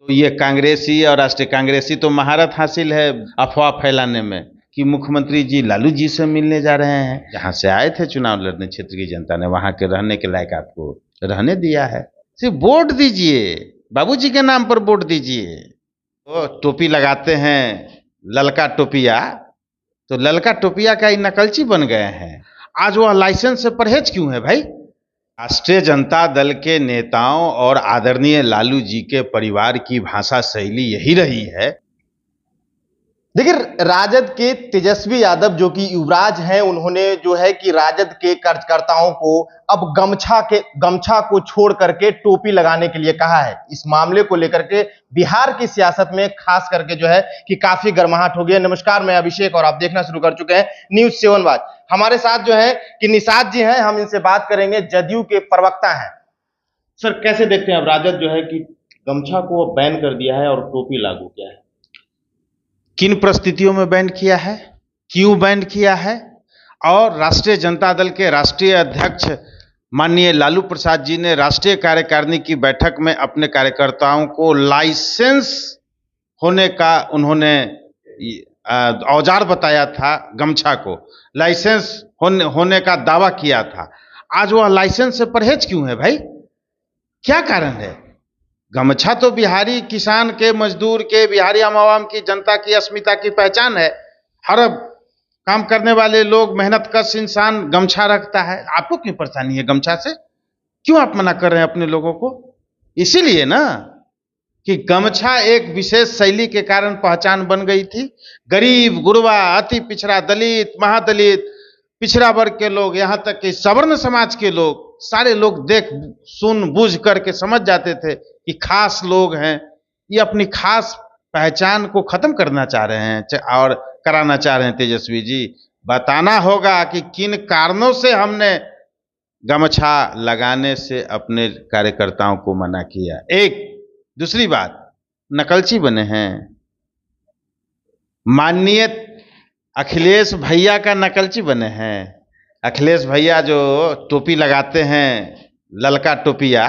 तो ये कांग्रेसी और राष्ट्रीय कांग्रेसी तो महारत हासिल है अफवाह फैलाने में कि मुख्यमंत्री जी लालू जी से मिलने जा रहे हैं। जहां से आए थे चुनाव लड़ने, क्षेत्र की जनता ने वहां के रहने के लायक आपको रहने दिया है। सिर्फ वोट दीजिए, बाबूजी के नाम पर वोट दीजिए। तो टोपी लगाते हैं ललका टोपिया, तो ललका टोपिया का ही नकलची बन गए हैं। आज वह लाइसेंस से परहेज क्यों है भाई? राष्ट्रीय जनता दल के नेताओं और आदरणीय लालू जी के परिवार की भाषा शैली यही रही है। देखिए, राजद के तेजस्वी यादव जो कि युवराज हैं, उन्होंने जो है कि राजद के कार्यकर्ताओं को अब गमछा को छोड़ करके टोपी लगाने के लिए कहा है। इस मामले को लेकर के बिहार की सियासत में खास करके जो है कि काफी गर्माहट हो गई है। नमस्कार, मैं अभिषेक और आप देखना शुरू कर चुके हैं न्यूज 7 वाच। हमारे साथ जो है कि निषाद जी हैं, हम इनसे बात करेंगे, जदयू के प्रवक्ता हैं। सर, कैसे देखते हैं अब राजद जो है कि गमछा को बैन कर दिया है और टोपी लागू किया है? किन परिस्थितियों में बैन किया है, क्यों बैन किया है, और राष्ट्रीय जनता दल के राष्ट्रीय अध्यक्ष माननीय लालू प्रसाद जी ने राष्ट्रीय कार्यकारिणी की बैठक में अपने कार्यकर्ताओं को लाइसेंस होने का उन्होंने औजार बताया था, गमछा को लाइसेंस होने का दावा किया था। आज वह लाइसेंस से परहेज क्यों है भाई? क्या कारण है? गमछा तो बिहारी किसान के, मजदूर के, बिहारी आम आवाम की जनता की अस्मिता की पहचान है। हर काम करने वाले लोग, मेहनतकश इंसान गमछा रखता है। आपको क्यों परेशानी है गमछा से? क्यों आप मना कर रहे हैं अपने लोगों को? इसीलिए ना कि गमछा एक विशेष शैली के कारण पहचान बन गई थी। गरीब, गुरबा, अति पिछड़ा, दलित, महादलित, पिछड़ा वर्ग के लोग, यहां तक कि सवर्ण समाज के लोग, सारे लोग देख सुन बूझ करके समझ जाते थे कि खास लोग हैं। ये अपनी खास पहचान को खत्म करना चाह रहे हैं और कराना चाह रहे हैं। तेजस्वी जी, बताना होगा कि किन कारणों से हमने गमछा लगाने से अपने कार्यकर्ताओं को मना किया। एक दूसरी बात, नकलची बने हैं। माननीय अखिलेश भैया का नकलची बने हैं। अखिलेश भैया जो टोपी लगाते हैं ललका टोपिया,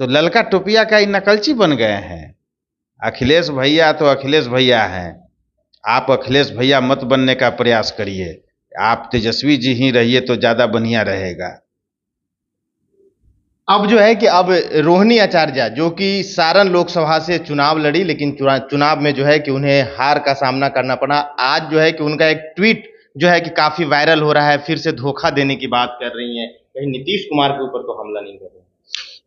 तो ललका टोपिया का ही नकलची बन गए हैं। अखिलेश भैया तो अखिलेश भैया हैं। आप अखिलेश भैया मत बनने का प्रयास करिए, आप तेजस्वी जी ही रहिए तो ज्यादा बढ़िया रहेगा। अब जो है कि अब रोहिणी आचार्य जो कि सारण लोकसभा से चुनाव लड़ी, लेकिन चुनाव में जो है कि उन्हें हार का सामना करना पड़ा। आज जो है कि उनका एक ट्वीट जो है कि काफी वायरल हो रहा है, फिर से धोखा देने की बात कर रही हैं, कहीं नीतीश कुमार के ऊपर तो हमला नहीं कर रहे।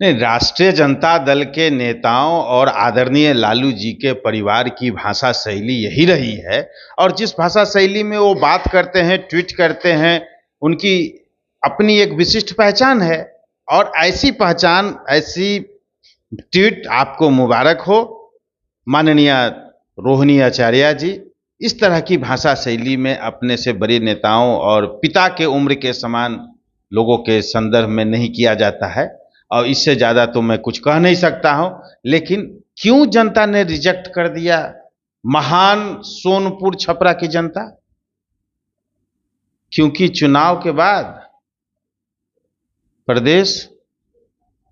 नहीं, राष्ट्रीय जनता दल के नेताओं और आदरणीय लालू जी के परिवार की भाषा शैली यही रही है। और जिस भाषा शैली में वो बात करते हैं, ट्वीट करते हैं, उनकी अपनी एक विशिष्ट पहचान है। और ऐसी पहचान, ऐसी ट्वीट आपको मुबारक हो माननीय रोहिणी आचार्य जी। इस तरह की भाषा शैली में अपने से बड़े नेताओं और पिता के उम्र के समान लोगों के संदर्भ में नहीं किया जाता है, और इससे ज्यादा तो मैं कुछ कह नहीं सकता हूं। लेकिन क्यों जनता ने रिजेक्ट कर दिया? महान सोनपुर छपरा की जनता, क्योंकि चुनाव के बाद प्रदेश,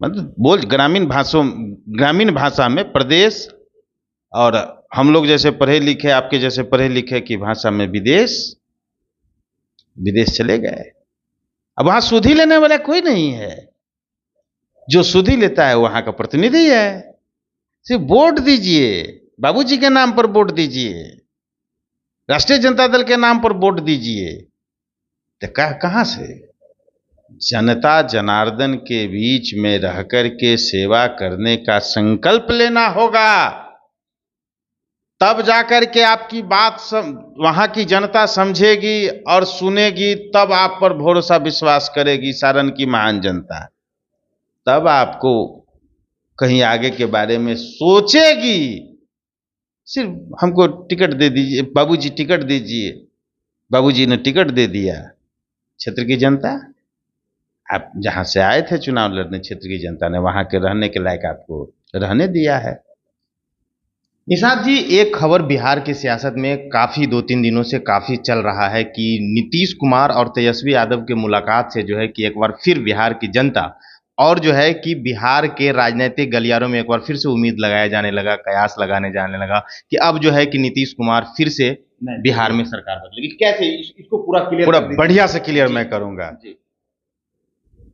मतलब ग्रामीण भाषा में प्रदेश, और हम लोग जैसे पढ़े लिखे, आपके जैसे पढ़े लिखे की भाषा में विदेश चले गए। अब वहां सुधी लेने वाला कोई नहीं है। जो सुधी लेता है वहां का प्रतिनिधि है। सिर्फ वोट दीजिए, बाबूजी के नाम पर वोट दीजिए, राष्ट्रीय जनता दल के नाम पर वोट दीजिए। तो कहां से? जनता जनार्दन के बीच में रहकर के सेवा करने का संकल्प लेना होगा, तब जाकर के आपकी बात वहां की जनता समझेगी और सुनेगी, तब आप पर भरोसा विश्वास करेगी सारण की महान जनता। तब आपको कहीं आगे के बारे में सोचेगी। सिर्फ हमको टिकट दे दीजिए बाबूजी, टिकट दीजिए, बाबूजी ने टिकट दे दिया। क्षेत्र की जनता, आप जहां से आए थे चुनाव लड़ने, क्षेत्र की जनता ने वहां के रहने के लायक आपको रहने दिया है। निषाद जी, एक खबर बिहार की सियासत में काफी 2-3 दिनों से काफी चल रहा है कि नीतीश कुमार और तेजस्वी यादव की मुलाकात से जो है कि एक बार फिर बिहार की जनता और जो है कि बिहार के राजनीतिक गलियारों में एक बार फिर से उम्मीद लगाया जाने लगा, कयास लगाने जाने लगा कि अब जो है कि नीतीश कुमार फिर से बिहार में सरकार बदलेगी। कैसे इसको पूरा क्लियर, पूरा बढ़िया से क्लियर मैं करूंगा।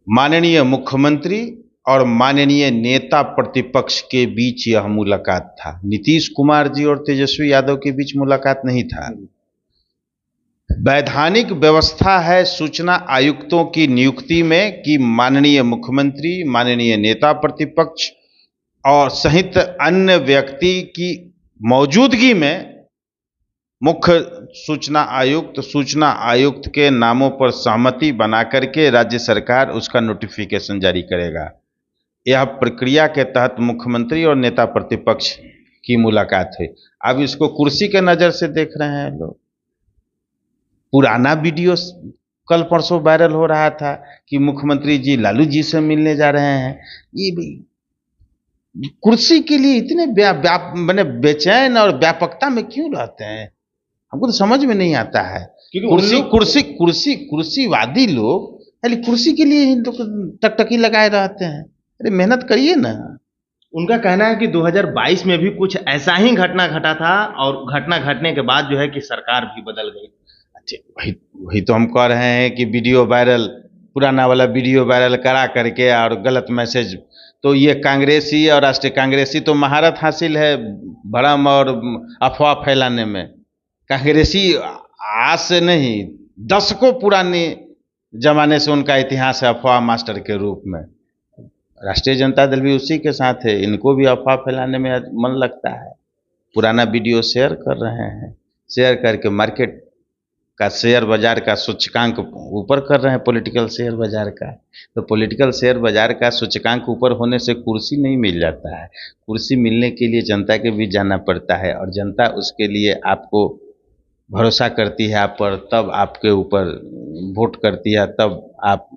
माननीय मुख्यमंत्री और माननीय नेता प्रतिपक्ष के बीच यह मुलाकात था। नीतीश कुमार जी और तेजस्वी यादव के बीच मुलाकात नहीं था। वैधानिक व्यवस्था है सूचना आयुक्तों की नियुक्ति में कि माननीय मुख्यमंत्री, माननीय नेता प्रतिपक्ष और सहित अन्य व्यक्ति की मौजूदगी में मुख्य सूचना आयुक्त के नामों पर सहमति बना करके राज्य सरकार उसका नोटिफिकेशन जारी करेगा। यह प्रक्रिया के तहत मुख्यमंत्री और नेता प्रतिपक्ष की मुलाकात है। अब इसको कुर्सी के नज़र से देख रहे हैं लोग। पुराना वीडियो कल परसों वायरल हो रहा था कि मुख्यमंत्री जी लालू जी से मिलने जा रहे हैं। ये कुर्सी के लिए इतने मैंने बेचैन और व्यापकता में क्यों रहते हैं, हमको तो समझ में नहीं आता है। कुर्सीवादी लोग खाली कुर्सी के लिए टकटकी लगाए रहते हैं। अरे मेहनत करिए ना। उनका कहना है कि 2022 में भी कुछ ऐसा ही घटना घटा था और घटना घटने के बाद जो है कि सरकार भी बदल गई। अच्छा, वही तो हम कह रहे हैं कि वीडियो वायरल, पुराना वाला वीडियो वायरल करा करके और गलत मैसेज, तो ये कांग्रेसी और राष्ट्रीय कांग्रेसी तो महारत हासिल है भ्रम और अफवाह फैलाने में। कांग्रेसी आज से नहीं, दशकों पुराने जमाने से उनका इतिहास है अफवाह मास्टर के रूप में। राष्ट्रीय जनता दल भी उसी के साथ है, इनको भी अफवाह फैलाने में मन लगता है। पुराना वीडियो शेयर कर रहे हैं, शेयर करके मार्केट का, शेयर बाजार का सूचकांक ऊपर कर रहे हैं, पॉलिटिकल शेयर बाजार का। तो पॉलिटिकल शेयर बाजार का सूचकांक ऊपर होने से कुर्सी नहीं मिल जाता है। कुर्सी मिलने के लिए जनता के बीच जाना पड़ता है और जनता उसके लिए आपको भरोसा करती है आप पर, तब आपके ऊपर वोट करती है, तब आप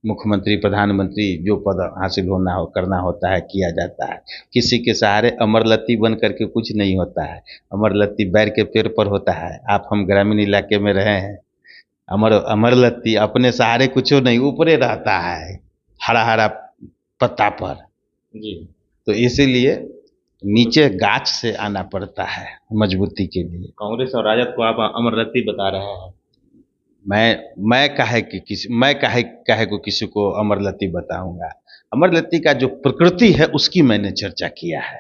मुख्यमंत्री, प्रधानमंत्री जो पद हासिल करना होता है किया जाता है। किसी के सहारे अमरलत्ती बन करके कुछ नहीं होता है। अमरलत्ती बैर के पेड़ पर होता है। आप हम ग्रामीण इलाके में रहे हैं, अमरलत्ती अपने सहारे कुछ नहीं, ऊपरे रहता है हरा हरा पत्ता पर जी। तो इसीलिए नीचे गाछ से आना पड़ता है मजबूती के लिए। कांग्रेस और राजद को आप अमरलत्ती बता रहे हैं। मैं काहे को किसी को अमरलत्ती बताऊंगा। अमरलत्ती का जो प्रकृति है उसकी मैंने चर्चा किया है।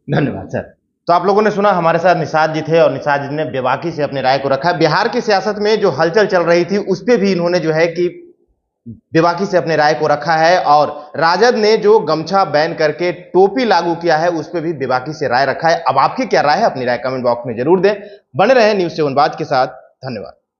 धन्यवाद सर। तो आप लोगों ने सुना, हमारे साथ निषाद जी थे और निषाद जी ने बेबाकी से अपनी राय को रखा। बिहार की सियासत में जो हलचल चल रही थी उस पर भी इन्होंने जो है कि बेबाकी से अपने राय को रखा है, और राजद ने जो गमछा बैन करके टोपी लागू किया है उस पर भी बेबाकी से राय रखा है। अब आपकी क्या राय है, अपनी राय कमेंट बॉक्स में जरूर दें। बने रहे न्यूज़ 7 बाज के साथ। धन्यवाद।